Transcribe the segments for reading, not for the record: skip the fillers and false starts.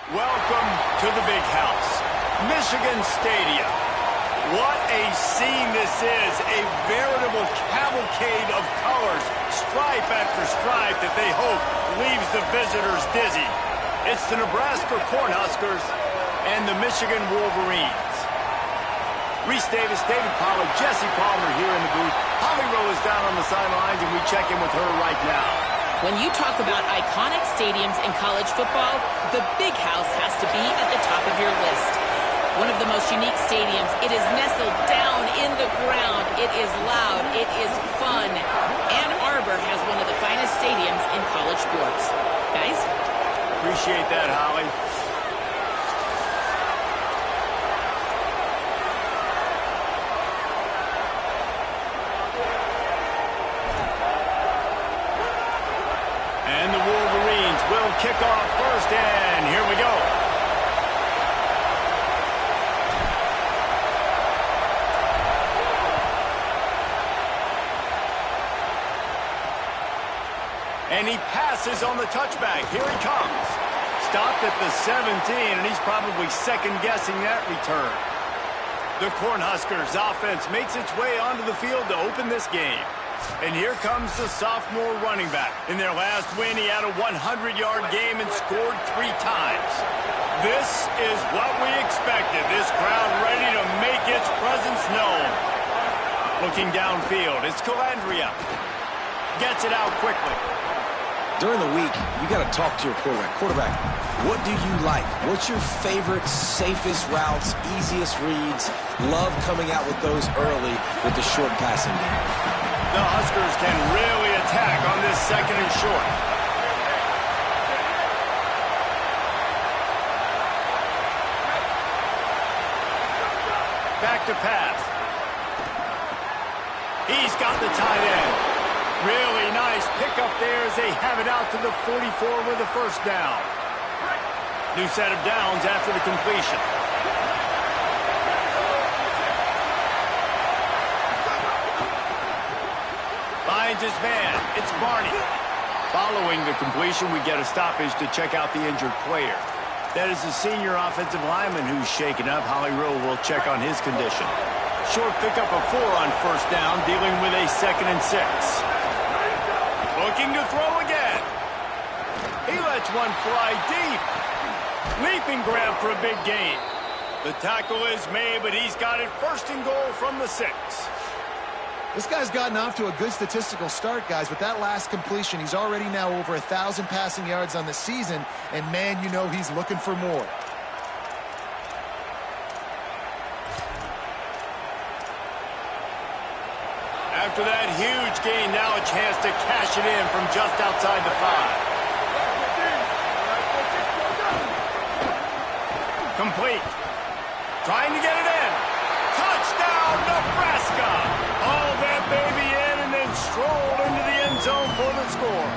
Welcome to the big house, Michigan Stadium. What a scene this is, a veritable cavalcade of colors, stripe after stripe that they hope leaves the visitors dizzy. It's the Nebraska Cornhuskers and the Michigan Wolverines. Reese Davis, David Pollack, Jesse Palmer here in the booth. Holly Rowe is down on the sidelines, and we check in with her right now. When you talk about iconic stadiums in college football, the Big House has to be at the top of your list. One of the most unique stadiums. It is nestled down in the ground. It is loud. It is fun. Ann Arbor has one of the finest stadiums in college sports. Guys? Appreciate that, Holly. And the Wolverines will kick off first, and here we go. And he passes on the touchback. Here he comes. Stopped at the 17, and he's probably second-guessing that return. The Cornhuskers offense makes its way onto the field to open this game. And here comes the sophomore running back. In their last win, he had a 100-yard game and scored 3 times. This is what we expected. This crowd ready to make its presence known. Looking downfield, it's Calandria. Gets it out quickly. During the week, you got to talk to your quarterback. Quarterback, what do you like? What's your favorite, safest routes, easiest reads? Love coming out with those early with the short passing game. The Huskers can really attack on this second and short. Back to pass. He's got the tight end. Really nice pickup there as they have it out to the 44 with a first down. New set of downs after the completion. Finds his man. It's Barney. Following the completion, we get a stoppage to check out the injured player. That is the senior offensive lineman who's shaken up. Holly Rowe will check on his condition. Short pickup of 4 on first down, dealing with a 2nd and 6. Looking to throw again. He lets one fly deep. Leaping grab for a big gain. The tackle is made, but he's got it first and goal from the 6. This guy's gotten off to a good statistical start, guys. With that last completion, he's already now over 1,000 passing yards on the season, and man, you know he's looking for more. After that huge gain, now a chance to cash it in from just outside the 5. Complete. Trying to get it in. Touchdown, Nebraska! All that baby in and then strolled into the end zone for the score.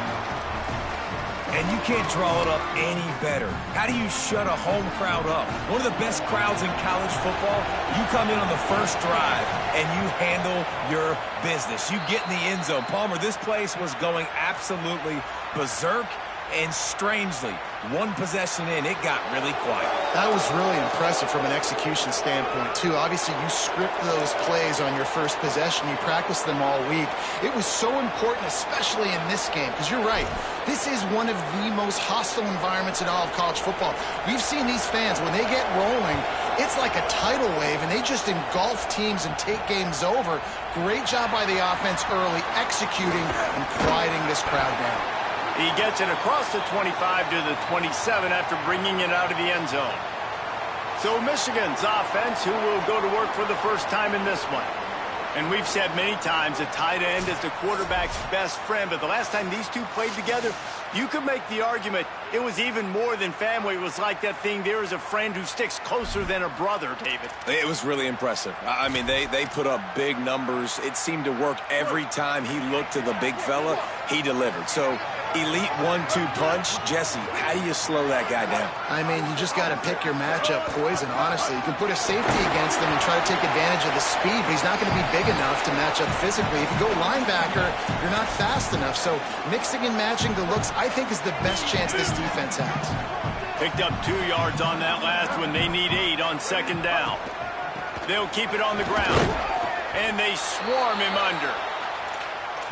And you can't draw it up any better. How do you shut a home crowd up? One of the best crowds in college football, you come in on the first drive and you handle your business. You get in the end zone. Palmer, this place was going absolutely berserk, and strangely, one possession in, it got really quiet. That was really impressive from an execution standpoint, too. Obviously, you script those plays on your first possession. You practice them all week. It was so important, especially in this game, because you're right. This is one of the most hostile environments in all of college football. We've seen these fans, when they get rolling, it's like a tidal wave, and they just engulf teams and take games over. Great job by the offense early, executing and quieting this crowd down. He gets it across the 25 to the 27 after bringing it out of the end zone. So Michigan's offense, who will go to work for the first time in this one. And we've said many times a tight end is the quarterback's best friend, but the last time these two played together, you could make the argument it was even more than family. It was like that thing, there is a friend who sticks closer than a brother, David. It was really impressive. I mean, they put up big numbers. It seemed to work every time he looked to the big fella. He delivered. So, elite 1-2 punch. Jesse, how do you slow that guy down? I mean, you just got to pick your matchup poison, honestly. You can put a safety against him and try to take advantage of the speed, but he's not going to be big enough to match up physically. If you go linebacker, you're not fast enough. So mixing and matching the looks, I think, is the best chance this defense has. Picked up 2 yards on that last one. They need 8 on second down. They'll keep it on the ground. And they swarm him under.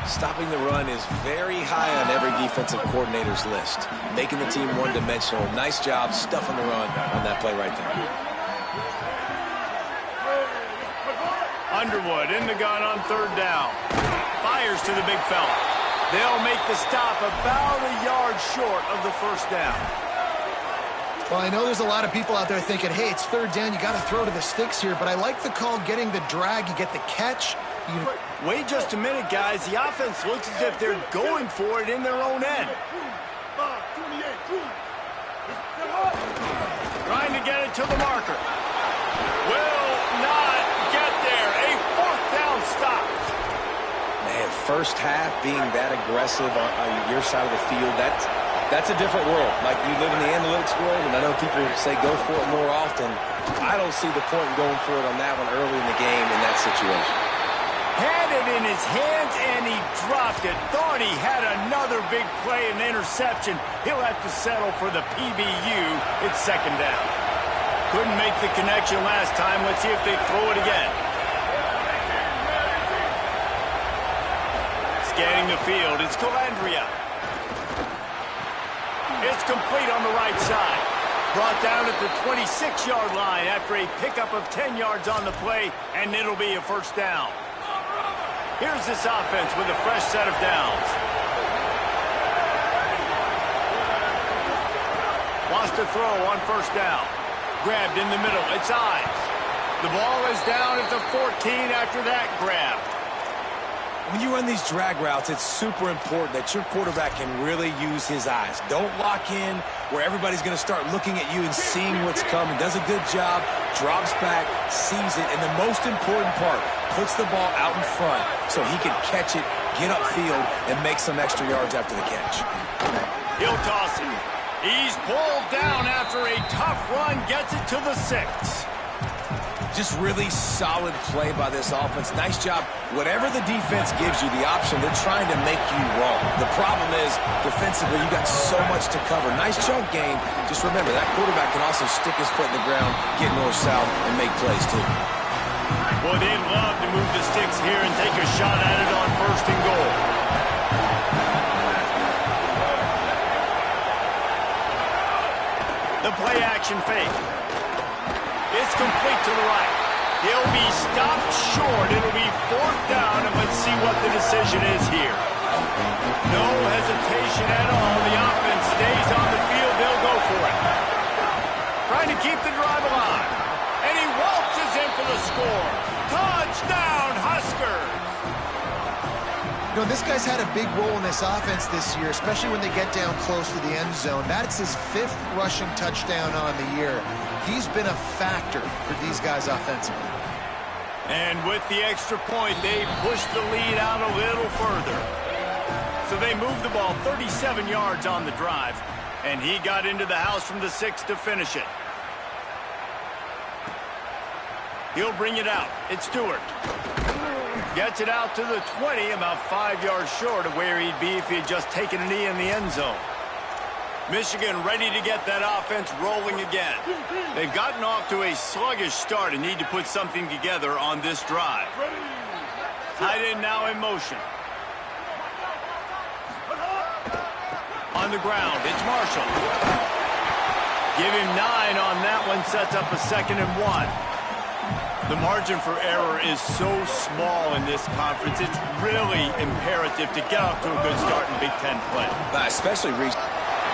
Stopping the run is very high on every defensive coordinator's list. Making the team one-dimensional. Nice job stuffing the run on that play right there. Underwood in the gun on third down. Fires to the big fella. They'll make the stop about a yard short of the first down. Well, I know there's a lot of people out there thinking, hey, it's third down, you got to throw to the sticks here, but I like the call getting the drag, you get the catch. Wait just a minute, guys. The offense looks as if they're going for it in their own end. Trying to get it to the marker. Will not get there. A fourth down stop. Man, first half being that aggressive on your side of the field, that's a different world. Like, you live in the analytics world, and I know people say go for it more often. I don't see the point in going for it on that one early in the game in that situation. Had it in his hands, and he dropped it. Thought he had another big play and interception. He'll have to settle for the PBU. It's second down. Couldn't make the connection last time. Let's see if they throw it again. Scanning the field, it's Calandria. It's complete on the right side. Brought down at the 26-yard line after a pickup of 10 yards on the play, and it'll be a first down. Here's this offense with a fresh set of downs. Wants to throw on first down. Grabbed in the middle. It's Ives. The ball is down at the 14 after that grab. When you run these drag routes, it's super important that your quarterback can really use his eyes. Don't lock in where everybody's going to start looking at you and seeing what's coming. Does a good job, drops back, sees it, and the most important part, puts the ball out in front so he can catch it, get upfield, and make some extra yards after the catch. He'll toss it. He's pulled down after a tough run, gets it to the 6. Just really solid play by this offense. Nice job. Whatever the defense gives you the option, they're trying to make you wrong. The problem is, defensively, you got so much to cover. Nice chunk game. Just remember, that quarterback can also stick his foot in the ground, get north-south, and make plays, too. Boy, they'd love to move the sticks here and take a shot at it on first and goal. The play-action fake. It's complete to the right. He'll be stopped short. It'll be fourth down, and let's see what the decision is here. No hesitation at all. The offense stays on the field. They'll go for it. Trying to keep the drive alive. And he waltzes in for the score. Touchdown, Huskers! You know, this guy's had a big role in this offense this year, especially when they get down close to the end zone. That's his 5th rushing touchdown on the year. He's been a factor for these guys offensively. And with the extra point, they push the lead out a little further. So they move the ball 37 yards on the drive, and he got into the house from the 6 to finish it. He'll bring it out. It's Stewart. Gets it out to the 20, about 5 yards short of where he'd be if he had just taken a knee in the end zone. Michigan ready to get that offense rolling again. They've gotten off to a sluggish start and need to put something together on this drive. Tight end now in motion. On the ground, it's Marshall. Give him 9 on that one, sets up a 2nd and 1. The margin for error is so small in this conference. It's really imperative to get off to a good start in Big Ten play. Especially reach.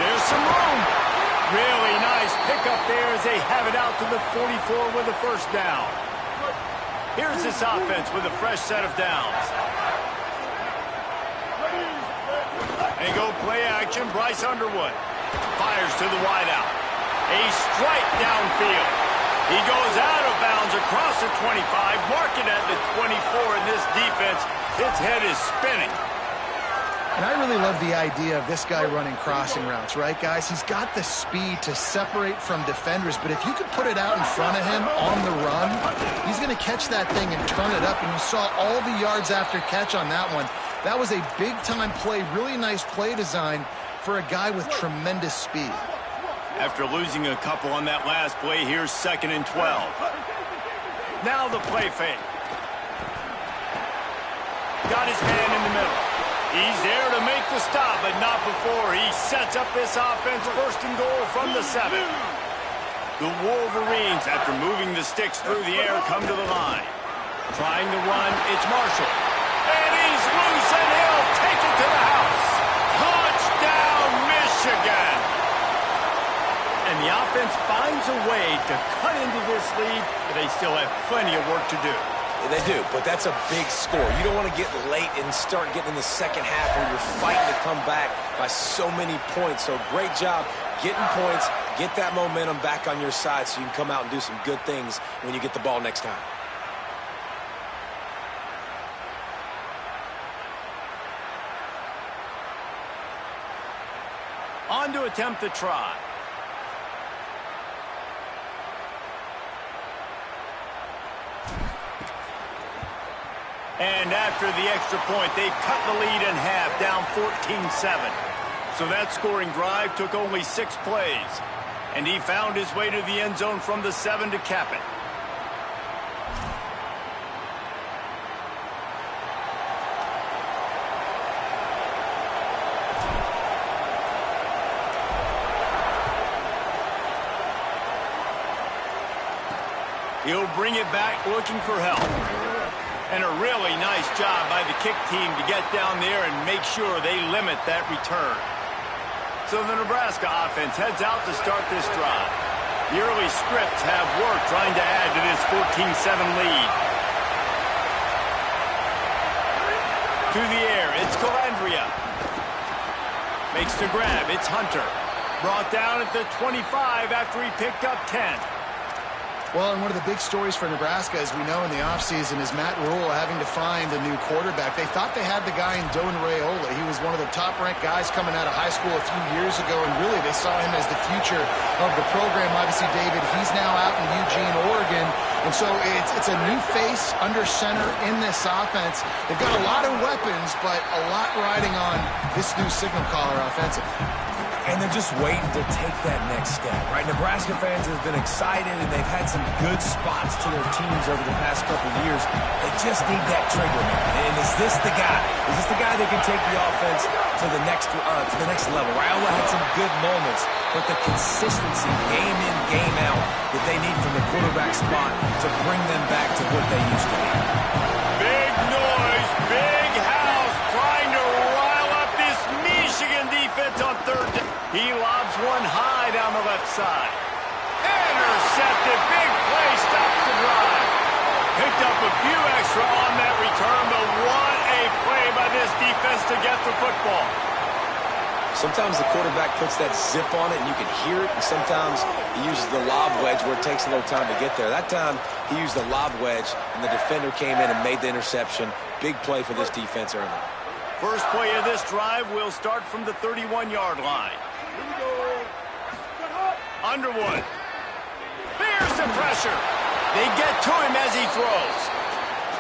There's some room. Really nice pickup there as they have it out to the 44 with a first down. Here's this offense with a fresh set of downs. And go play action. Bryce Underwood fires to the wideout. A strike downfield. He goes out of bounds across the 25, marking at the 24, and this defense, its head is spinning. And I really love the idea of this guy running crossing routes, right, guys? He's got the speed to separate from defenders, but if you could put it out in front of him on the run, he's going to catch that thing and turn it up, and you saw all the yards after catch on that one. That was a big-time play, really nice play design for a guy with tremendous speed. After losing a couple on that last play, here's 2nd and 12. Now the play fake. Got his hand in the middle. He's there to make the stop, but not before he sets up this offense 1st and goal from the 7. The Wolverines, after moving the sticks through the air, come to the line. Trying to run, it's Marshall. And he's loose, and he'll take it to the house. Touchdown, Michigan! And the offense finds a way to cut into this lead, but they still have plenty of work to do. Yeah, they do, but that's a big score. You don't want to get late and start getting in the second half where you're fighting to come back by so many points. So great job getting points, get that momentum back on your side so you can come out and do some good things when you get the ball next time. On to attempt the try. And after the extra point, they've cut the lead in half, down 14-7. So that scoring drive took only 6 plays. And he found his way to the end zone from the 7 to cap it. He'll bring it back looking for help. And a really nice job by the kick team to get down there and make sure they limit that return. So the Nebraska offense heads out to start this drive. The early scripts have worked trying to add to this 14-7 lead. Through the air, it's Calandria. Makes the grab, it's Hunter. Brought down at the 25 after he picked up 10. Well, and one of the big stories for Nebraska, as we know in the offseason, is Matt Rhule having to find a new quarterback. They thought they had the guy in Don Raiola. He was one of the top-ranked guys coming out of high school a few years ago, and really they saw him as the future of the program. Obviously, David, he's now out in Eugene, Oregon, and so it's a new face under center in this offense. They've got a lot of weapons, but a lot riding on this new signal caller offensively. And they're just waiting to take that next step, right? Nebraska fans have been excited, and they've had some good spots to their teams over the past couple of years. They just need that trigger, man. And is this the guy? Is this the guy that can take the offense to the next level? Raiola had some good moments, but the consistency, game in, game out, that they need from the quarterback spot to bring them back to what they used to be. Big noise, big house, trying to rile up this Michigan defense on 3rd down. He lobs one high down the left side. Intercepted. Big play. Stops the drive. Picked up a few extra on that return, but what a play by this defense to get the football. Sometimes the quarterback puts that zip on it and you can hear it, and sometimes he uses the lob wedge where it takes a little time to get there. That time he used the lob wedge and the defender came in and made the interception. Big play for this defense early. First play of this drive will start from the 31-yard line. Underwood. Bears the pressure. They get to him as he throws.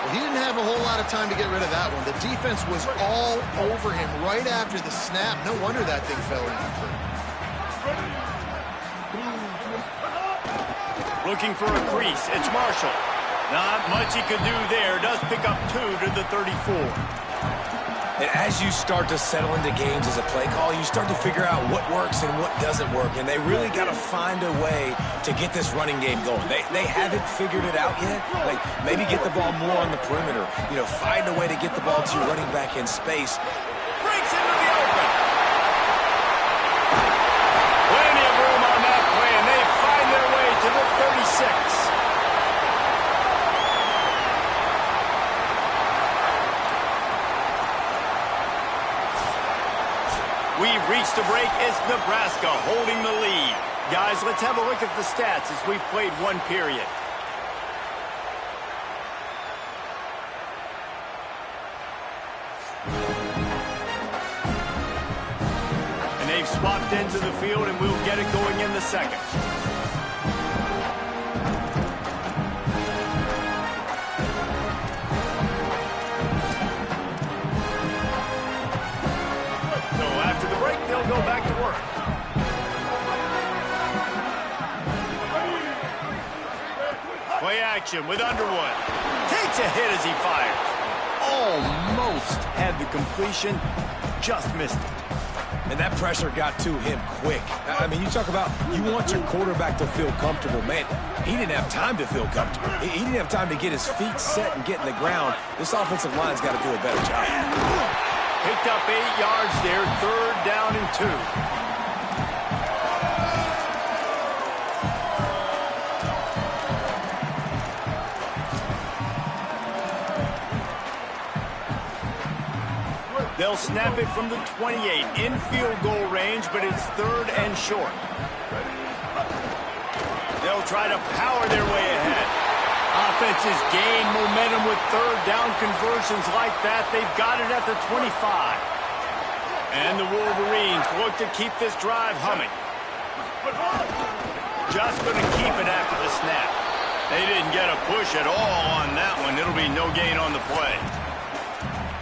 Well, he didn't have a whole lot of time to get rid of that one. The defense was all over him right after the snap. No wonder that thing fell incomplete. Looking for a crease. It's Marshall. Not much he could do there. Does pick up 2 to the 34. And as you start to settle into games as a play call, you start to figure out what works and what doesn't work. And they really got to find a way to get this running game going. They haven't figured it out yet. Like, maybe get the ball more on the perimeter. You know, find a way to get the ball to your running back in space. Breaks into the open. Plenty of room on that play, and they find their way to the 36. We've reached a break. It's Nebraska holding the lead. Guys, let's have a look at the stats as we've played one period. And they've swapped into the field, and we'll get it going in the second. They'll go back to work. action with Underwood. Takes a hit as he fires. Almost had the completion, just missed it. And that pressure got to him quick. I mean, you talk about you want your quarterback to feel comfortable. Man, he didn't have time to feel comfortable. He didn't have time to get his feet set and get in the ground. This offensive line's got to do a better job. Picked up 8 yards there, 3rd down and 2. They'll snap it from the 28 in field goal range, but it's 3rd and short. They'll try to power their way ahead. Offenses gain momentum with 3rd down conversions like that. They've got it at the 25. And the Wolverines look to keep this drive humming. Just going to keep it after the snap. They didn't get a push at all on that one. It'll be no gain on the play.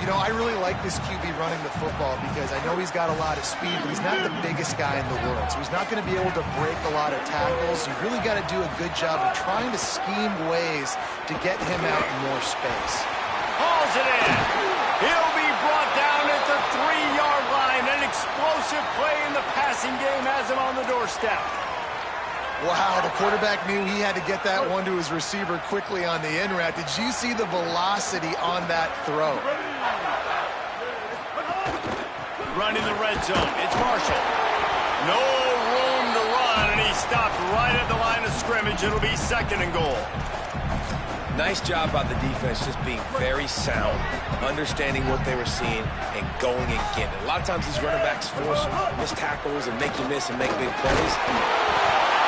You know, I really like this QB running the football because I know he's got a lot of speed, but he's not the biggest guy in the world. So he's not going to be able to break a lot of tackles. You really got to do a good job of trying to scheme ways to get him out in more space. Hauls it in. He'll be brought down at the 3-yard line. An explosive play in the passing game has him on the doorstep. Wow, the quarterback knew he had to get that one to his receiver quickly on the in route. Did you see the velocity on that throw? Running the red zone. It's Marshall. No room to run, and he stopped right at the line of scrimmage. It'll be 2nd and goal. Nice job by the defense, just being very sound, understanding what they were seeing, and going and getting it. A lot of times these running backs force missed tackles and make you miss and make big plays.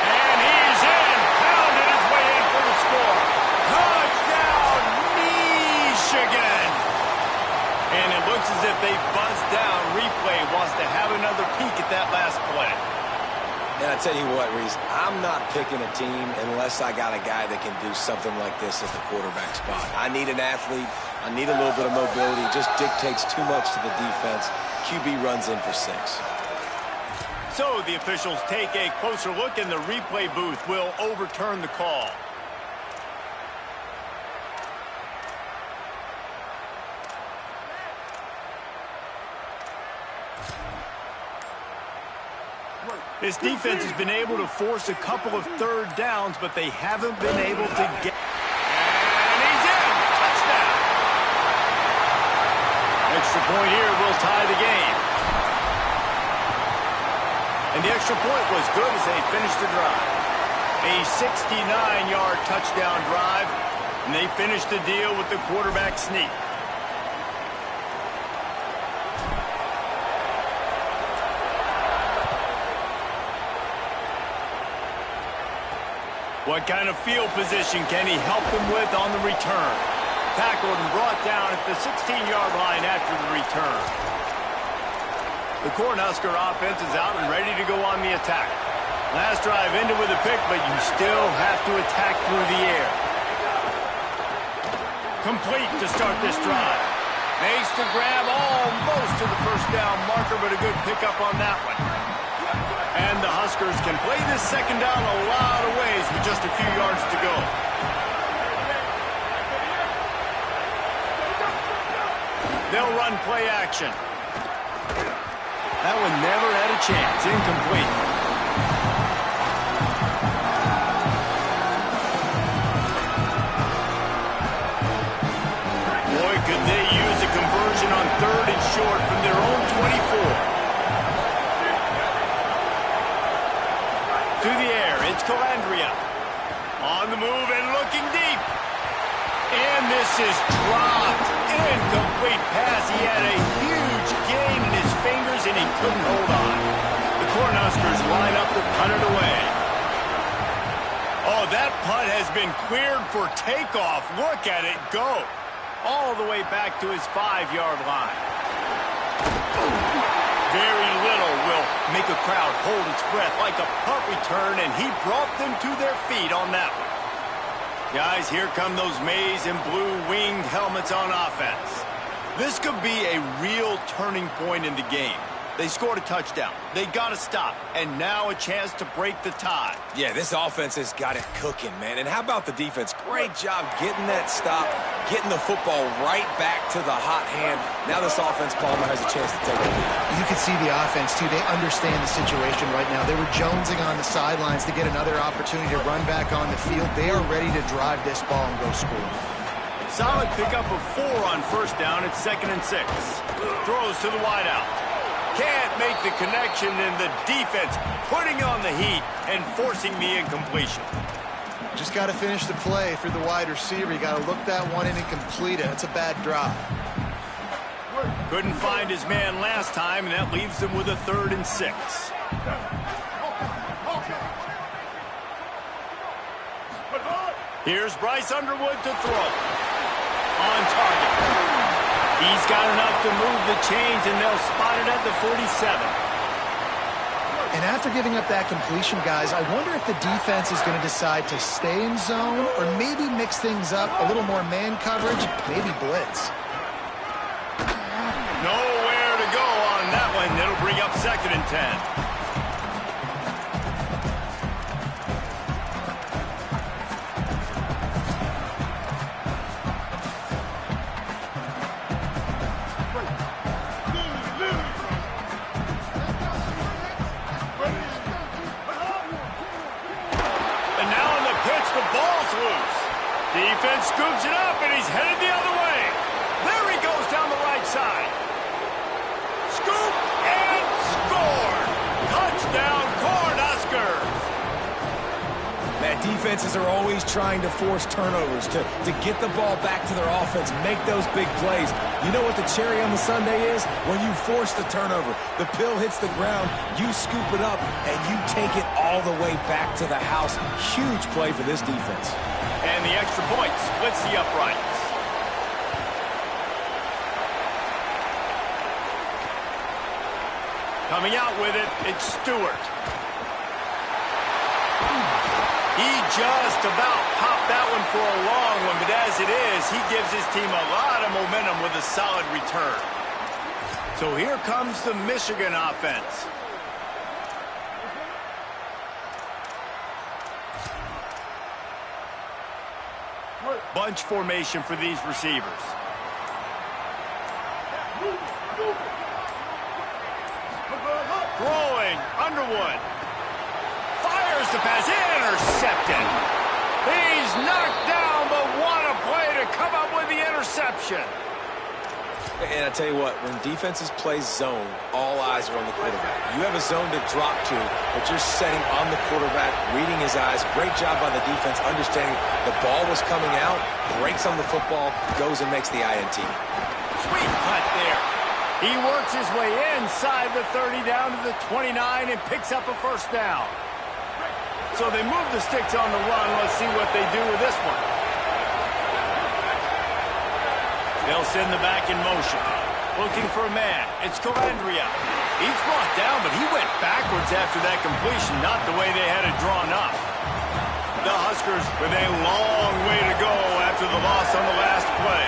And he's in. Pounded his way in for the score. Touchdown, Michigan. And it looks as if they buzzed down. Replay wants to have another peek at that last play. And I tell you what, Reese, I'm not picking a team unless I got a guy that can do something like this at the quarterback spot. I need an athlete. I need a little bit of mobility. It just dictates too much to the defense. QB runs in for 6. So the officials take a closer look, and the replay booth will overturn the call. This defense has been able to force a couple of 3rd downs, but they haven't been able to get... And he's in! Touchdown! Extra point here will tie the game. And the extra point was good as they finished the drive. A 69-yard touchdown drive, and they finished the deal with the quarterback sneak. What kind of field position can he help them with on the return? Tackled and brought down at the 16-yard line after the return. The Cornhusker offense is out and ready to go on the attack. Last drive ended with a pick, but you still have to attack through the air. Complete to start this drive. Makes the grab almost to the 1st down marker, but a good pickup on that one. And the Huskers can play this 2nd down a lot of ways with just a few yards to go. They'll run play action. That one never had a chance. Incomplete. Boy, could they use a conversion on 3rd and short from their own 24. To the air, it's Calandria. On the move and looking deep. And this is dropped. Incomplete pass. He had a huge gain in his fingers and he couldn't hold on. The Cornhuskers line up to punt it away. Oh, that punt has been cleared for takeoff. Look at it go. All the way back to his 5-yard line. Very little will make a crowd hold its breath like a punt return, and he brought them to their feet on that one. Guys, here come those maize and blue winged helmets on offense. This could be a real turning point in the game. They scored a touchdown. They got to stop. And now a chance to break the tie. Yeah, this offense has got it cooking, man. And how about the defense? Great job getting that stop, getting the football right back to the hot hand. Now this offense, Palmer, has a chance to take the lead. You can see the offense, too. They understand the situation right now. They were jonesing on the sidelines to get another opportunity to run back on the field. They are ready to drive this ball and go score. Solid pickup of 4 on first down. It's 2nd and 6. Throws to the wideout. Can't make the connection, and the defense putting on the heat and forcing the incompletion. Just got to finish the play for the wide receiver. You got to look that one in and complete it. It's a bad drop. Couldn't find his man last time, and that leaves him with a 3rd and 6. Here's Bryce Underwood to throw. On target. He's got enough to move the chains, and they'll spot it at the 47. And after giving up that completion, guys, I wonder if the defense is going to decide to stay in zone or maybe mix things up, a little more man coverage, maybe blitz. Nowhere to go on that one. It'll bring up 2nd and 10. Defense scoops it up, and he's headed the other way. There he goes down the right side. Scoop and score. Touchdown, Cornhuskers. Man, defenses are always trying to force turnovers to get the ball back to their offense, make those big plays. You know what the cherry on the sundae is? When you force the turnover, the pill hits the ground, you scoop it up, and you take it all the way back to the house. Huge play for this defense. And the extra point splits the uprights. Coming out with it, it's Stewart. He just about popped that one for a long one, but as it is, he gives his team a lot of momentum with a solid return. So here comes the Michigan offense. Bunch formation for these receivers. Throwing, Underwood. Fires the pass, intercepted. He's knocked down, but what a play to come up with the interception. And I tell you what, when defenses play zone, all eyes are on the quarterback. You have a zone to drop to, but you're setting on the quarterback, reading his eyes. Great job by the defense, understanding the ball was coming out, breaks on the football, goes and makes the INT. Sweet cut there. He works his way inside the 30 down to the 29 and picks up a first down. So they move the sticks on the run. Let's see what they do with this one. They'll send the back in motion. Looking for a man. It's Colandrea. He's brought down, but he went backwards after that completion, not the way they had it drawn up. The Huskers with a long way to go after the loss on the last play.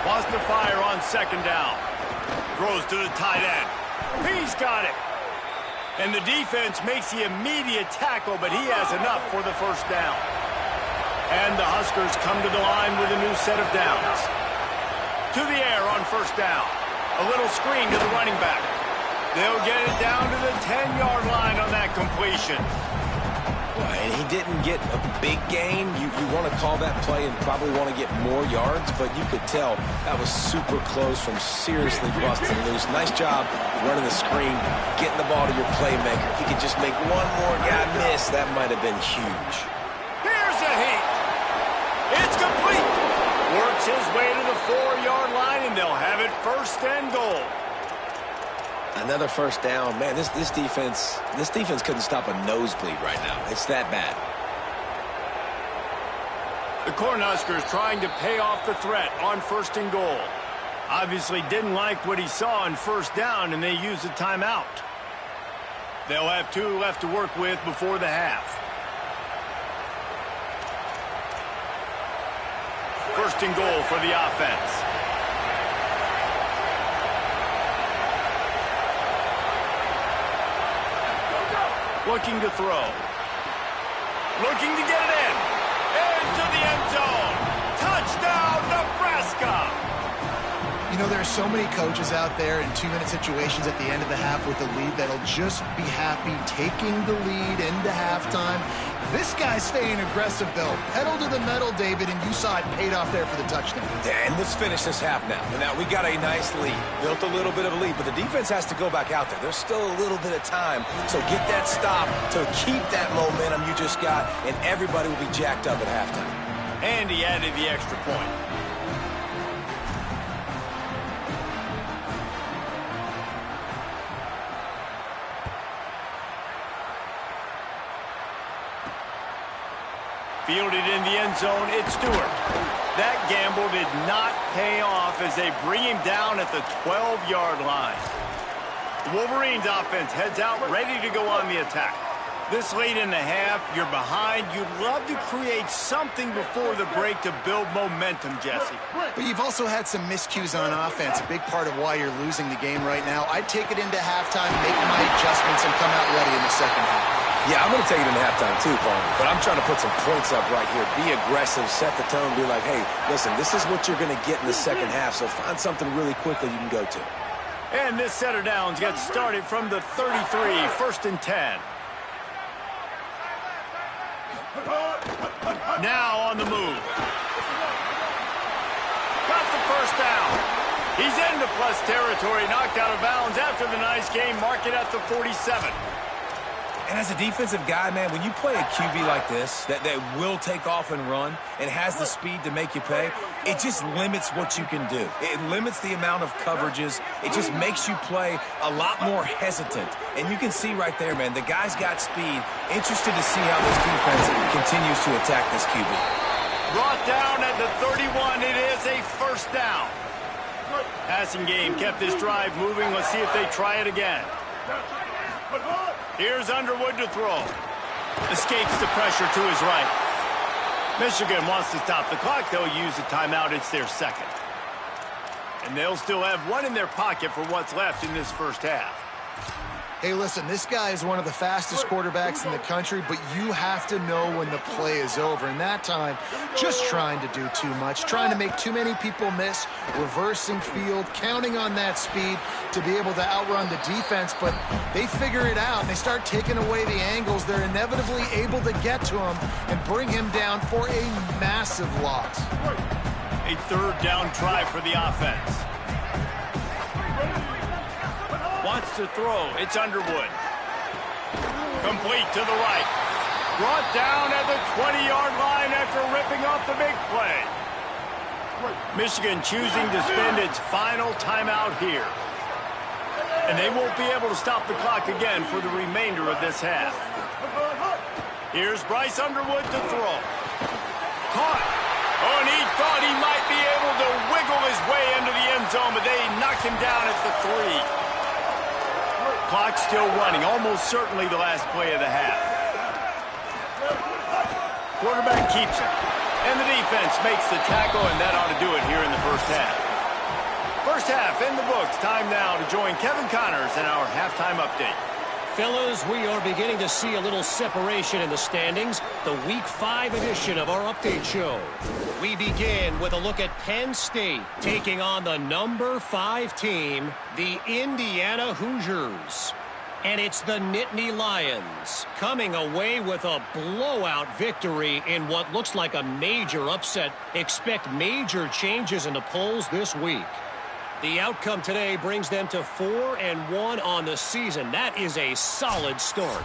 Wants to fire on 2nd down. Throws to the tight end. He's got it. And the defense makes the immediate tackle, but he has enough for the first down. And the Huskers come to the line with a new set of downs. To the air on first down. A little screen to the running back. They'll get it down to the 10-yard line on that completion. Well, and he didn't get a big gain. You want to call that play and probably want to get more yards, but you could tell that was super close from seriously busting loose. Nice job running the screen, getting the ball to your playmaker. If you could just make one more guy miss, that might have been huge. Here's a heat. It's complete. Works his way to the 4-yard line, and they'll have it 1st and goal. Another first down. Man, this defense couldn't stop a nosebleed right now. It's that bad. The Cornhuskers trying to pay off the threat on 1st and goal. Obviously didn't like what he saw on first down, and they used a timeout. They'll have 2 left to work with before the half. 1st and goal for the offense. Looking to throw. Looking to get it in. Into the end zone. Touchdown, Nebraska! You know, there are so many coaches out there in 2-minute situations at the end of the half with the lead that'll just be happy taking the lead into halftime. This guy's staying aggressive, though. Pedal to the metal, David, and you saw it paid off there for the touchdown. And let's finish this half now. Now, we got a nice lead. Built a little bit of a lead, but the defense has to go back out there. There's still a little bit of time. So get that stop to keep that momentum you just got, and everybody will be jacked up at halftime. And he added the extra point. Fielded in the end zone, it's Stewart. That gamble did not pay off as they bring him down at the 12-yard line. The Wolverines offense heads out ready to go on the attack. This late in the half, you're behind. You'd love to create something before the break to build momentum, Jesse. But you've also had some miscues on offense, a big part of why you're losing the game right now. I'd take it into halftime, make my adjustments, and come out ready in the second half. Yeah, I'm going to take it into halftime too, Paul. But I'm trying to put some points up right here. Be aggressive, set the tone, be like, hey, listen, this is what you're going to get in the second half, so find something really quickly you can go to. And this set of downs gets started from the 33, 1st and 10. Now on the move. Got the first down. He's into plus territory, knocked out of bounds after the nice game. Mark it at the 47. And as a defensive guy, man, when you play a QB like this that will take off and run and has the speed to make you pay, it just limits what you can do. It limits the amount of coverages. It just makes you play a lot more hesitant. And you can see right there, man, the guy's got speed. Interested to see how this defense continues to attack this QB. Brought down at the 31. It is a first down. Passing game kept this drive moving. Let's see if they try it again. Here's Underwood to throw. Escapes the pressure to his right. Michigan wants to stop the clock. They'll use a timeout. It's their second. And they'll still have one in their pocket for what's left in this first half. Hey, listen, this guy is one of the fastest quarterbacks in the country, but you have to know when the play is over. And that time, just trying to do too much, trying to make too many people miss, reversing field, counting on that speed to be able to outrun the defense. But they figure it out, and they start taking away the angles. They're inevitably able to get to him and bring him down for a massive loss. A third down try for the offense. Wants to throw. It's Underwood. Complete to the right. Brought down at the 20-yard line after ripping off the big play. Michigan choosing to spend its final timeout here. And they won't be able to stop the clock again for the remainder of this half. Here's Bryce Underwood to throw. Caught. Oh, and he thought he might be able to wiggle his way into the end zone, but they knocked him down at the 3. Clock still running, almost certainly the last play of the half. Quarterback keeps it. And the defense makes the tackle, and that ought to do it here in the first half. First half in the books. Time now to join Kevin Connors in our halftime update. Fellas, we are beginning to see a little separation in the standings. The Week 5 edition of our update show. We begin with a look at Penn State taking on the number 5 team, the Indiana Hoosiers. And it's the Nittany Lions coming away with a blowout victory in what looks like a major upset. Expect major changes in the polls this week. The outcome today brings them to 4-1 on the season. That is a solid start.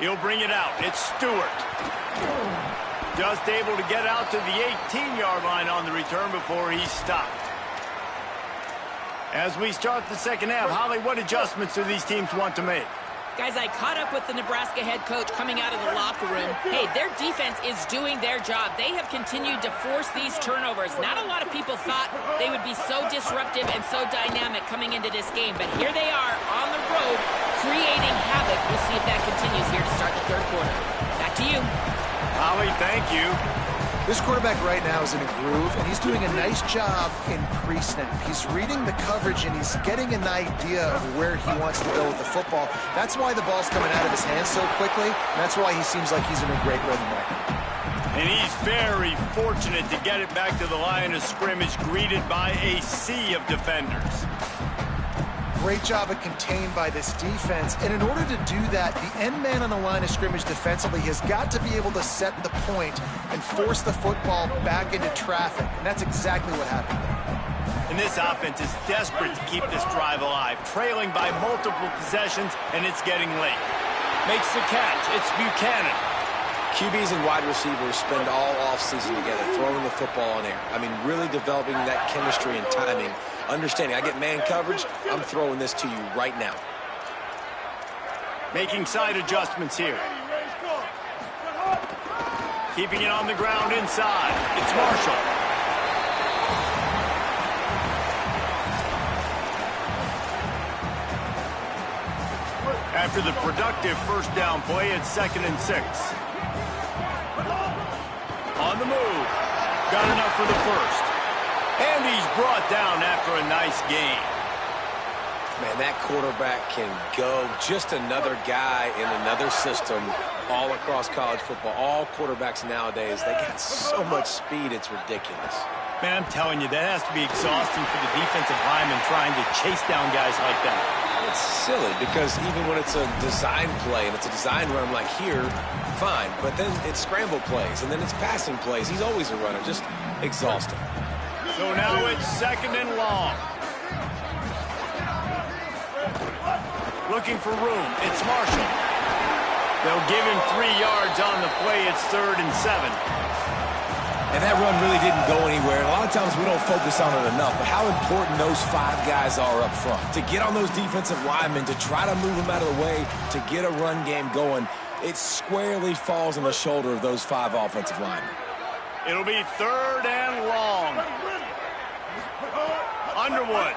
He'll bring it out. It's Stewart. Just able to get out to the 18-yard line on the return before he's stopped. As we start the second half, Holly, what adjustments do these teams want to make? Guys, I caught up with the Nebraska head coach coming out of the locker room. Hey, their defense is doing their job. They have continued to force these turnovers. Not a lot of people thought they would be so disruptive and so dynamic coming into this game, but here they are on the road creating havoc. We'll see if that continues here to start the third quarter. Back to you. Holly, thank you. This quarterback right now is in a groove, and he's doing a nice job in pre-snap. He's reading the coverage, and he's getting an idea of where he wants to go with the football. That's why the ball's coming out of his hands so quickly, and that's why he seems like he's in a great rhythm right now. And he's very fortunate to get it back to the line of scrimmage, greeted by a sea of defenders. Great job of contained by this defense. And in order to do that, the end man on the line of scrimmage defensively has got to be able to set the point and force the football back into traffic. And that's exactly what happened there. And this offense is desperate to keep this drive alive, trailing by multiple possessions, and it's getting late. Makes the catch. It's Buchanan. QBs and wide receivers spend all offseason together throwing the football in air. I mean, really developing that chemistry and timing. Understanding, I get man coverage, I'm throwing this to you right now. Making side adjustments here. Keeping it on the ground inside. It's Marshall. After the productive first down play, it's 2nd and 6. On the move. Got enough for the first. And he's brought down after a nice gain. Man, that quarterback can go. Just another guy in another system all across college football. All quarterbacks nowadays, they got so much speed, it's ridiculous. Man, I'm telling you, that has to be exhausting for the defensive lineman trying to chase down guys like that. It's silly because even when it's a design play and it's a design run like here, fine. But then it's scramble plays and then it's passing plays. He's always a runner, just exhausting. So now it's 2nd and long. Looking for room. It's Marshall. They'll give him 3 yards on the play. It's 3rd and 7. And that run really didn't go anywhere. A lot of times we don't focus on it enough, but how important those 5 guys are up front. To get on those defensive linemen, to try to move them out of the way, to get a run game going, it squarely falls on the shoulder of those 5 offensive linemen. It'll be 3rd and long. Underwood.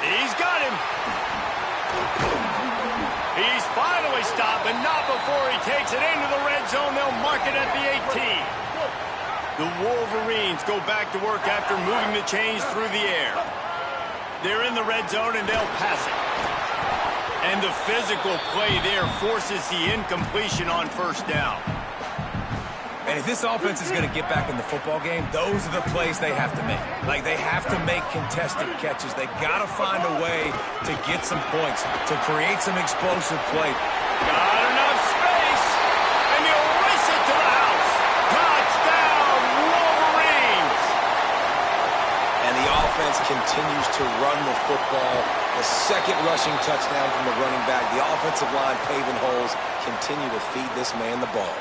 He's got him. He's finally stopped, but not before he takes it into the red zone. They'll mark it at the 18. The Wolverines go back to work after moving the chains through the air. They're in the red zone, and they'll pass it. And the physical play there forces the incompletion on first down. And if this offense is going to get back in the football game, those are the plays they have to make. Like, they have to make contested catches. They got to find a way to get some points, to create some explosive play. Got enough space, and he'll race it to the house. Touchdown, Wolverines! And the offense continues to run the football. The second rushing touchdown from the running back. The offensive line paving holes continue to feed this man the ball.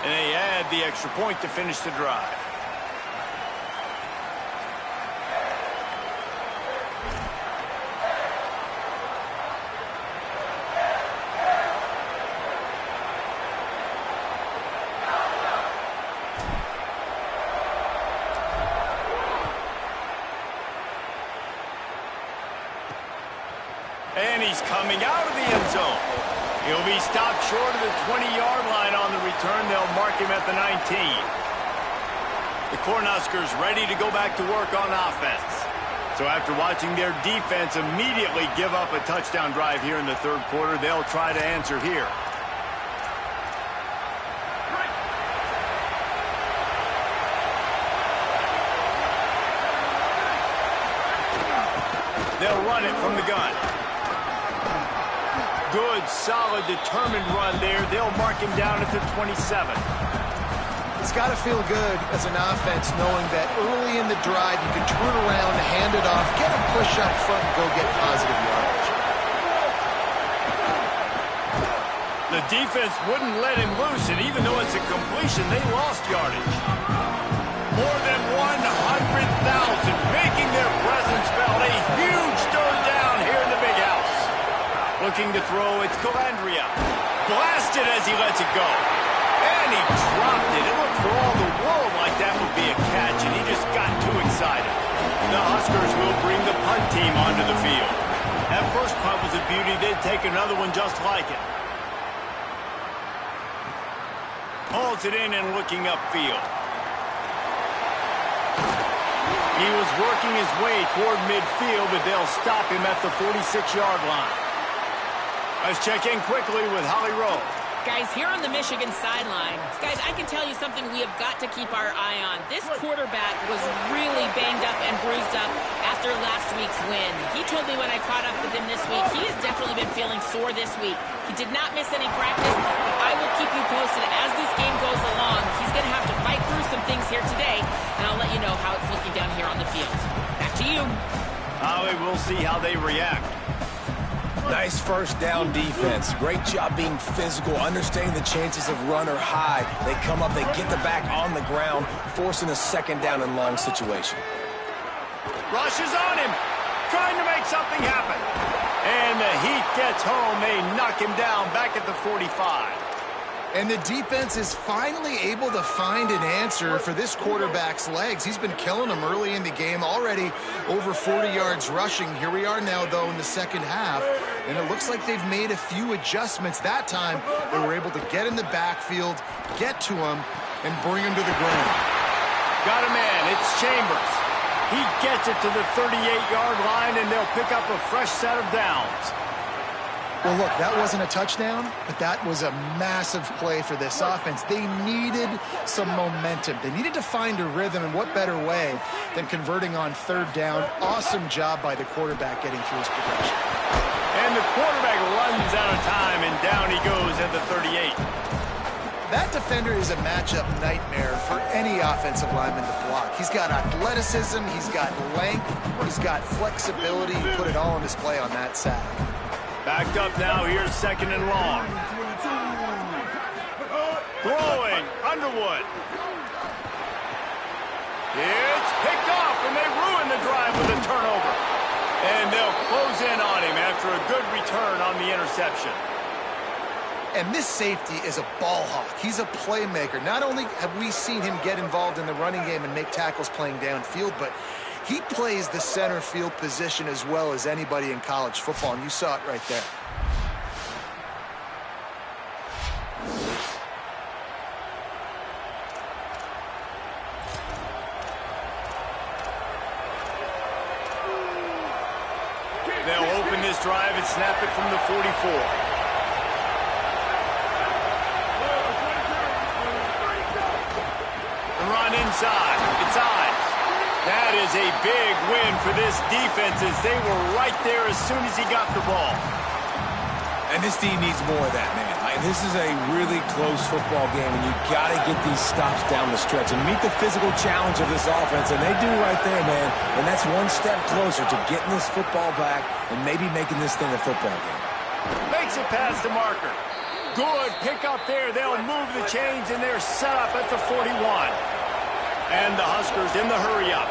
And they add the extra point to finish the drive. And he's coming out of the end zone. He'll be stopped short of the 20-yard line on the return. They'll mark him at the 19. The Cornhuskers ready to go back to work on offense. So after watching their defense immediately give up a touchdown drive here in the third quarter, they'll try to answer here. They'll run it from the gun. Good, solid, determined run there. They'll mark him down at the 27. It's got to feel good as an offense knowing that early in the drive you can turn around, hand it off, get a push up front, and go get positive yardage. The defense wouldn't let him loose, and even though it's a completion, they lost yardage. More than 100,000 making their presence felt. A huge third down here in the big house. Looking to throw, it's Calandria. Blasted as he lets it go. And he dropped it. It looked for all the world like that would be a catch, and he just got too excited. The Huskers will bring the punt team onto the field. At first punt was a beauty, they'd take another one just like it. Hauls it in and looking upfield. He was working his way toward midfield, but they'll stop him at the 46-yard line. Let's check in quickly with Holly Rowe. Guys, here on the Michigan sideline, guys, I can tell you something we have got to keep our eye on. This quarterback was really banged up and bruised up after last week's win. He told me when I caught up with him this week, he has definitely been feeling sore this week. He did not miss any practice, but I will keep you posted as this game goes along. He's going to have to fight through some things here today, and I'll let you know how it's looking down here on the field. Back to you. Holly, we'll see how they react. Nice first down defense. Great job being physical, understanding the chances of run are high. They come up, they get the back on the ground, forcing a second down and long situation. Rushes on him, trying to make something happen. And the heat gets home. They knock him down back at the 45. And the defense is finally able to find an answer for this quarterback's legs. He's been killing them early in the game, already over 40 yards rushing. Here we are now, though, in the second half, and it looks like they've made a few adjustments. That time, they were able to get in the backfield, get to him, and bring him to the ground. Got a man. It's Chambers. He gets it to the 38-yard line, and they'll pick up a fresh set of downs. Well, look, that wasn't a touchdown, but that was a massive play for this offense. They needed some momentum. They needed to find a rhythm, and what better way than converting on third down. Awesome job by the quarterback getting through his progression. And the quarterback runs out of time, and down he goes at the 38. That defender is a matchup nightmare for any offensive lineman to block. He's got athleticism, he's got length, he's got flexibility. You put it all on display on that side. Backed up now, here's second and long. Throwing, Underwood. It's picked off, and they ruin the drive with a turnover. And they'll close in on him after a good return on the interception. And this safety is a ball hawk. He's a playmaker. Not only have we seen him get involved in the running game and make tackles playing downfield, but he plays the center field position as well as anybody in college football, and you saw it right there. They'll open this drive and snap it from the 44. Run inside. It's Ives. That is a big win for this defense as they were right there as soon as he got the ball. And this team needs more of that, man. This is a really close football game, and you got to get these stops down the stretch and meet the physical challenge of this offense, and they do right there, man. And that's one step closer to getting this football back and maybe making this thing a football game. Makes it past the marker. Good pick up there. They'll move the chains, and they're set up at the 41. And the Huskers in the hurry-up.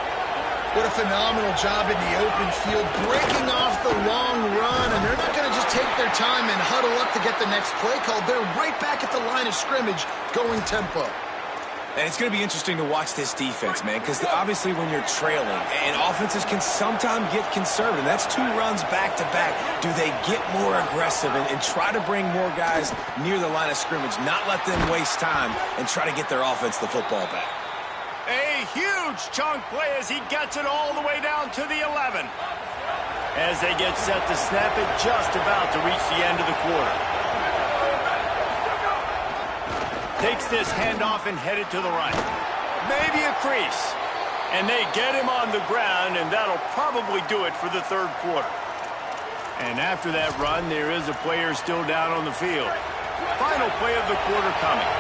What a phenomenal job in the open field, breaking off the long run, and they're not going to just take their time and huddle up to get the next play called. They're right back at the line of scrimmage, going tempo. And it's going to be interesting to watch this defense, man, because obviously when you're trailing, and offenses can sometimes get conservative. That's two runs back-to-back. Do they get more aggressive and try to bring more guys near the line of scrimmage, not let them waste time, and try to get their offense the football back? A huge chunk play as he gets it all the way down to the 11. As they get set to snap it, just about to reach the end of the quarter. Takes this handoff and headed to the right. Maybe a crease. And they get him on the ground, and that'll probably do it for the third quarter. And after that run, there is a player still down on the field. Final play of the quarter coming.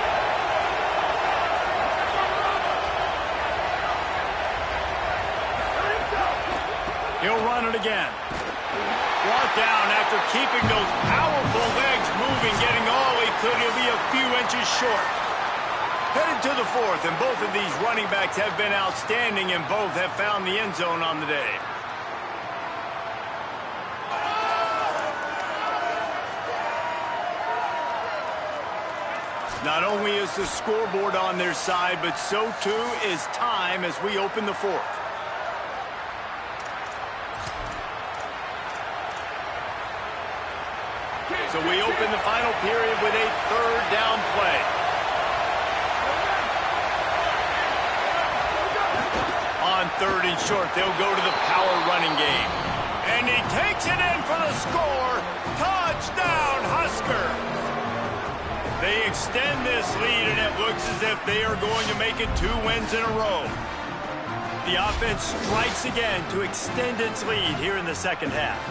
He'll run it again. Brought down after keeping those powerful legs moving, getting all he could. He'll be a few inches short. Headed to the fourth, and both of these running backs have been outstanding, and both have found the end zone on the day. Not only is the scoreboard on their side, but so too is time as we open the fourth. So we open the final period with a third down play. On third and short, they'll go to the power running game. And he takes it in for the score. Touchdown, Huskers! They extend this lead, and it looks as if they are going to make it 2 wins in a row. The offense strikes again to extend its lead here in the second half.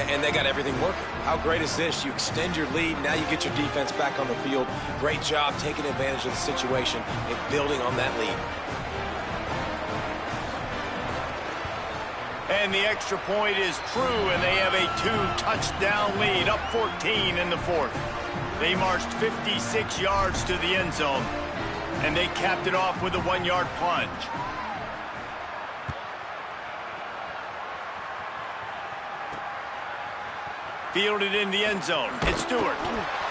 And they got everything working. How great is this? You extend your lead, now you get your defense back on the field. Great job taking advantage of the situation and building on that lead. And the extra point is true, and they have a 2-touchdown lead, up 14 in the fourth. They marched 56 yards to the end zone, and they capped it off with a 1-yard plunge. Fielded in the end zone. It's Stewart.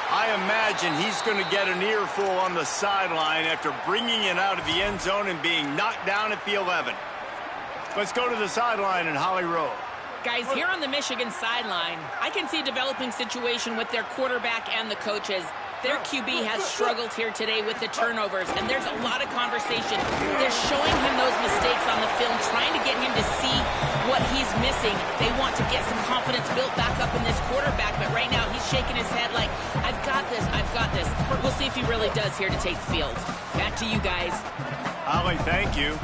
I imagine he's going to get an earful on the sideline after bringing it out of the end zone and being knocked down at the 11. Let's go to the sideline in Holly Rowe. Guys, here on the Michigan sideline, I can see a developing situation with their quarterback and the coaches. Their QB has struggled here today with the turnovers, and there's a lot of conversation. They're showing him those mistakes on the film, trying to get him to see what he's missing. They want to get some confidence built back up in this quarterback, but right now he's shaking his head like, I've got this, I've got this. We'll see if he really does here to take the field. Back to you guys. Holly, thank you.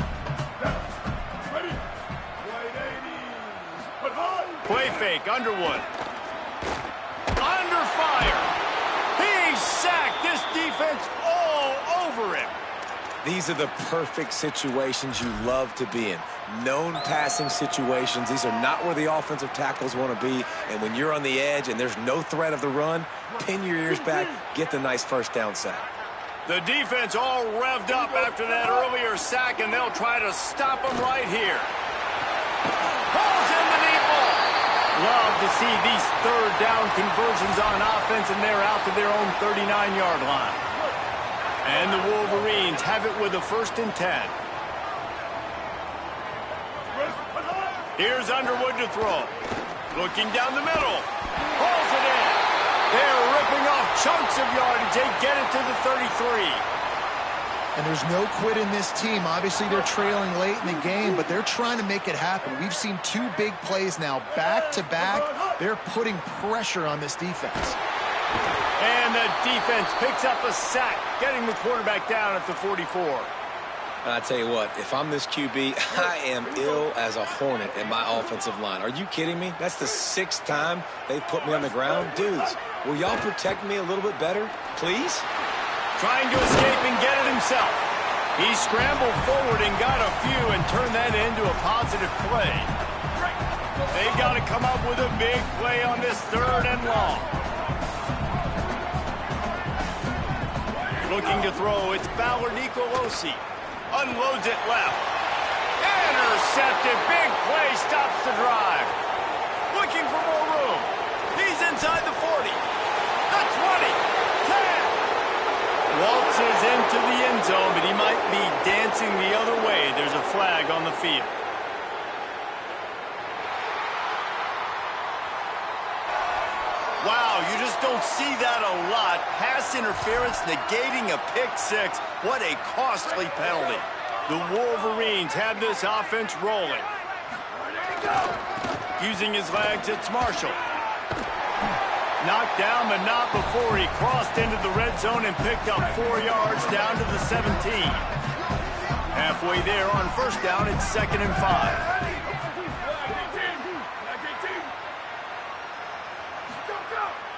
Play fake, Underwood. Under fire. He's sacked. This defense all over him. These are the perfect situations you love to be in. Known passing situations. These are not where the offensive tackles want to be. And when you're on the edge and there's no threat of the run, pin your ears back, get the nice first down sack. The defense all revved up after that earlier sack, and they'll try to stop him right here. Balls in the deep ball. Love to see these third down conversions on offense, and they're out to their own 39-yard line. And the Wolverines have it with a 1st and 10. Here's Underwood to throw. Looking down the middle. Pulls it in. They're ripping off chunks of yardage. They get it to the 33. And there's no quit in this team. Obviously, they're trailing late in the game, but they're trying to make it happen. We've seen 2 big plays now, back-to-back. They're putting pressure on this defense. And the defense picks up a sack, getting the quarterback down at the 44. I tell you what, if I'm this QB, I am ill as a hornet in my offensive line. Are you kidding me? That's the 6th time they've put me on the ground. Dudes, will y'all protect me a little bit better, please? Trying to escape and get it himself. He scrambled forward and got a few and turned that into a positive play. They got to come up with a big play on this 3rd and long. Looking to throw, it's Fowler Nicolosi. Unloads it left. Intercepted. Big play stops the drive. Looking for more room. He's inside the 40. The 20. 10. Waltzes into the end zone, but he might be dancing the other way. There's a flag on the field. Wow, you just don't see that a lot. Pass interference negating a pick-6. What a costly penalty. The Wolverines have this offense rolling. Using his legs, it's Marshall. Knocked down, but not before he crossed into the red zone and picked up 4 yards down to the 17. Halfway there on 1st down, it's 2nd and 5.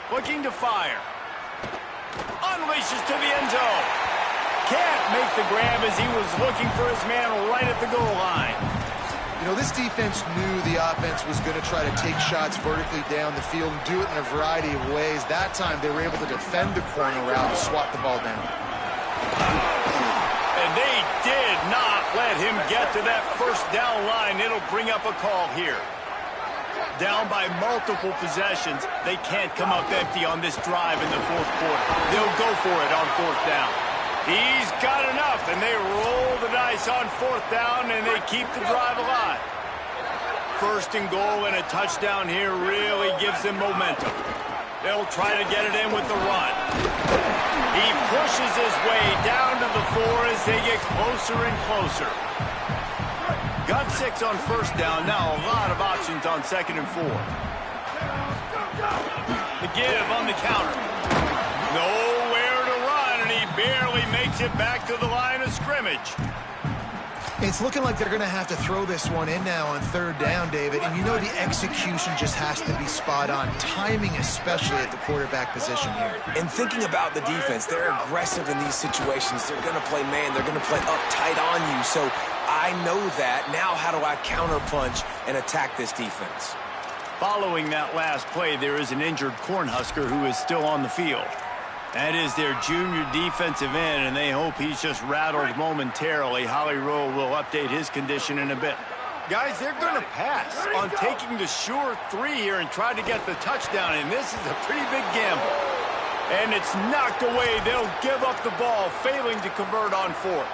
Looking to fire. Unleashes to the end zone. Can't make the grab as he was looking for his man right at the goal line. You know, this defense knew the offense was going to try to take shots vertically down the field and do it in a variety of ways. That time, they were able to defend the corner route and swat the ball down. And they did not let him get to that 1st down line. It'll bring up a call here. Down by multiple possessions, they can't come up empty on this drive in the 4th quarter. They'll go for it on 4th down. He's got enough, and they roll the dice on 4th down, and they keep the drive alive. 1st and goal and a touchdown here really gives them momentum. They'll try to get it in with the run. He pushes his way down to the 4 as they get closer and closer. Got 6 on first down. Now a lot of options on 2nd and 4. The give on the counter. Nowhere to run, and he barely makes it back to the line of scrimmage. It's looking like they're going to have to throw this one in now on 3rd down, David. And you know the execution just has to be spot on. Timing especially at the quarterback position here. And thinking about the defense, they're aggressive in these situations. They're going to play man. They're going to play up tight on you. So I know that. Now how do I counterpunch and attack this defense? Following that last play, there is an injured Cornhusker who is still on the field. That is their junior defensive end, and they hope he's just rattled momentarily. Holly Rowe will update his condition in a bit. Guys, they're going to pass on taking the sure 3 here and try to get the touchdown, and this is a pretty big gamble. And it's knocked away. They'll give up the ball, failing to convert on 4th.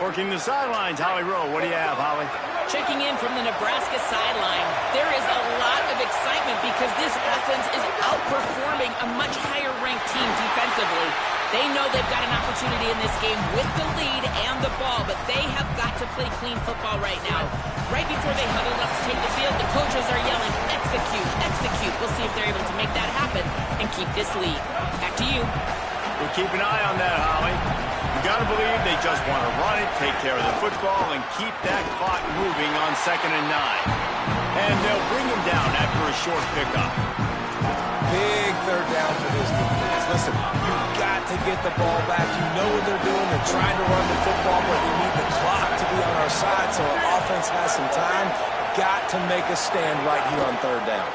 Working the sidelines, Holly Rowe. What do you have, Holly? Checking in from the Nebraska sideline, there is a lot of excitement because this offense is outperforming a much higher-ranked team defensively. They know they've got an opportunity in this game with the lead and the ball, but they have got to play clean football right now. Right before they huddle up to take the field, the coaches are yelling, execute, execute. We'll see if they're able to make that happen and keep this lead. Back to you. We'll keep an eye on that, Holly. You got to believe they just want to run it, take care of the football, and keep that clock moving on 2nd and 9. And they'll bring him down after a short pickup. Big 3rd down for this defense. Listen, you've got to get the ball back. You know what they're doing. They're trying to run the football, but they need the clock to be on our side so our offense has some time. Got to make a stand right here on 3rd down.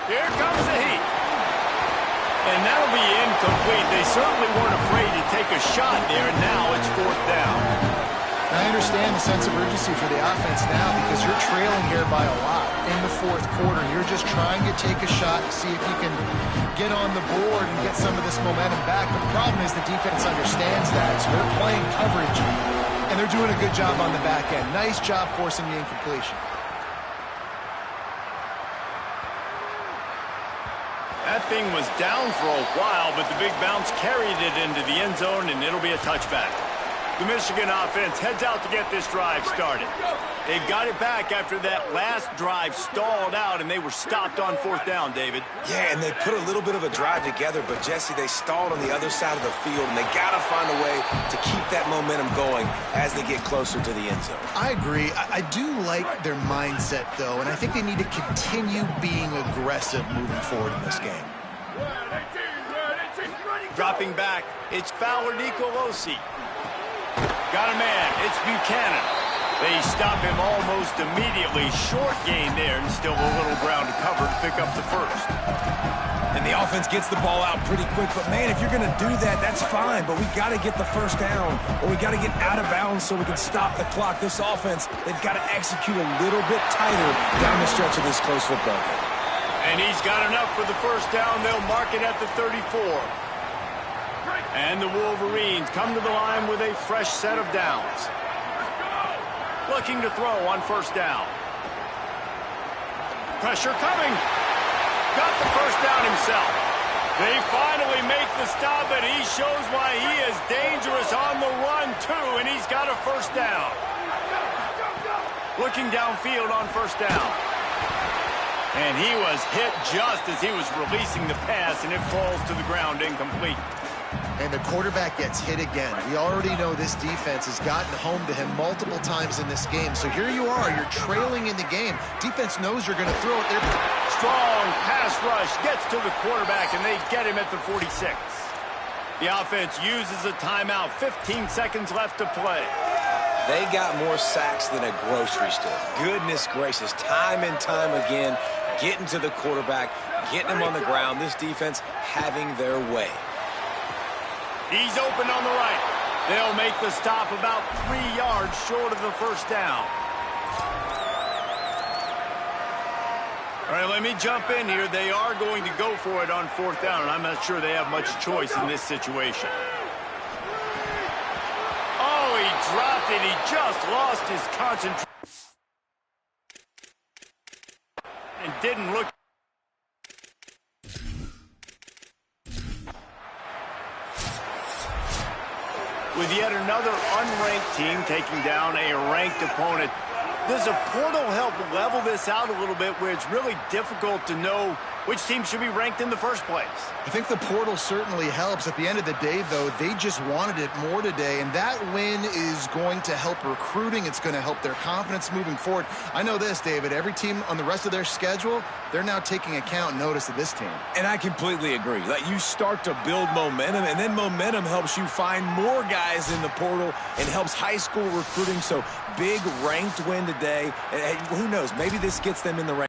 Here comes the heat. And that'll be incomplete. They certainly weren't afraid to take a shot there, and now it's 4th down. I understand the sense of urgency for the offense now because you're trailing here by a lot in the 4th quarter. You're just trying to take a shot to see if you can get on the board and get some of this momentum back. But the problem is the defense understands that, so they're playing coverage, and they're doing a good job on the back end. Nice job forcing the incompletion. That thing was down for a while, but the big bounce carried it into the end zone, and it'll be a touchback. The Michigan offense heads out to get this drive started. They've got it back after that last drive stalled out, and they were stopped on 4th down, David. Yeah, and they put a little bit of a drive together, but, Jesse, they stalled on the other side of the field, and they got to find a way to keep that momentum going as they get closer to the end zone. I agree. I do like their mindset, though, and I think they need to continue being aggressive moving forward in this game. Dropping back, it's Fowler Nicolosi. Got a man, it's Buchanan. They stop him almost immediately. Short gain there, and still a little ground to cover to pick up the 1st. And the offense gets the ball out pretty quick. But, man, if you're going to do that, that's fine. But we got to get the 1st down, or we got to get out of bounds so we can stop the clock. This offense, they've got to execute a little bit tighter down the stretch of this close football game. And he's got enough for the 1st down. They'll mark it at the 34. And the Wolverines come to the line with a fresh set of downs. Looking to throw on 1st down. Pressure coming. Got the 1st down himself. They finally make the stop, and he shows why he is dangerous on the run, too, and he's got a 1st down. Looking downfield on 1st down. And he was hit just as he was releasing the pass, and it falls to the ground incomplete. And the quarterback gets hit again. We already know this defense has gotten home to him multiple times in this game. So here you are, you're trailing in the game. Defense knows you're going to throw it there. Strong pass rush gets to the quarterback, and they get him at the 46. The offense uses a timeout. 15 seconds left to play. They got more sacks than a grocery store. Goodness gracious, time and time again, getting to the quarterback, getting him on the ground. This defense having their way. He's open on the right. They'll make the stop about 3 yards short of the 1st down. All right, let me jump in here. They are going to go for it on 4th down, and I'm not sure they have much choice in this situation. Oh, he dropped it. He just lost his concentration and didn't look. with yet another unranked team taking down a ranked opponent. Does a portal help level this out a little bit where it's really difficult to know which team should be ranked in the first place? I think the portal certainly helps. At the end of the day, though, they just wanted it more today, and that win is going to help recruiting. It's going to help their confidence moving forward. I know this, David, every team on the rest of their schedule, they're now taking account and notice of this team. And I completely agree. Like, you start to build momentum, and then momentum helps you find more guys in the portal and helps high school recruiting. So big ranked win today. And who knows, maybe this gets them in the rankings.